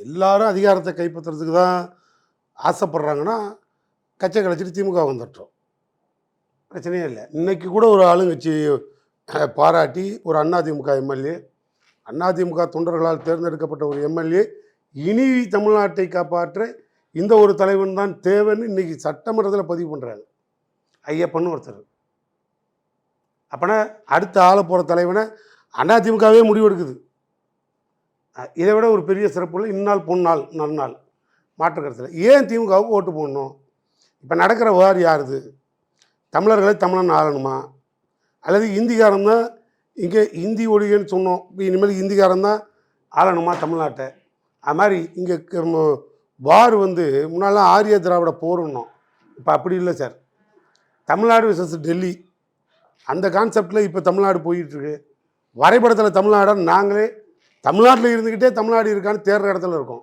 எல்லாரும் அதிகாரத்தை கைப்பற்றுறதுக்கு தான் ஆசைப்படுறாங்கன்னா கட்சியை கழிச்சிட்டு திமுக வந்துட்டோம், பிரச்சனையே இல்லை. இன்னைக்கு கூட ஒரு ஆளுங்கட்சி பாராட்டி ஒரு அதிமுக எம்எல்ஏ, அதிமுக தொண்டர்களால் தேர்ந்தெடுக்கப்பட்ட ஒரு எம்எல்ஏ இனி தமிழ்நாட்டை காப்பாற்ற இந்த ஒரு தலைவன் தான் தேவைன்னு இன்னைக்கு சட்டமன்றத்தில் பதிவு பண்ணுறாங்க. ஐயப்பன்னு ஒருத்தர். அப்போனா அடுத்த ஆள போகிற தலைவனை அதிமுகவே முடிவெடுக்குது. இதை விட ஒரு பெரிய சிறப்பு இந்நாள் பொன்னாள் நன்னாள் மாற்றுக்கருத்தில் ஏன் திமுகவுக்கு ஓட்டு போடணும்? இப்போ நடக்கிற வார் யாருது? தமிழர்களை தமிழன் ஆளணுமா, அல்லது இந்திக்காரன் தான் இங்கே இந்தி ஒழிகன்னு சொன்னோம், இப்போ இனிமேல் இந்திக்காரன் தான் ஆளணுமா தமிழ்நாட்டை? அது மாதிரி இங்கே வார் முன்னாலாம் ஆரிய திராவிட போருன்னோம், இப்போ அப்படி இல்லை சார். தமிழ்நாடு விசஸ் டெல்லி அந்த கான்செப்டில் இப்போ தமிழ்நாடு போயிட்டுருக்கு. வரைபடத்தில் தமிழ்நாடு நாங்களே தமிழ்நாட்டில் இருந்துக்கிட்டே தமிழ்நாடு இருக்கான்னு தேடுற இடத்துல இருக்கோம்.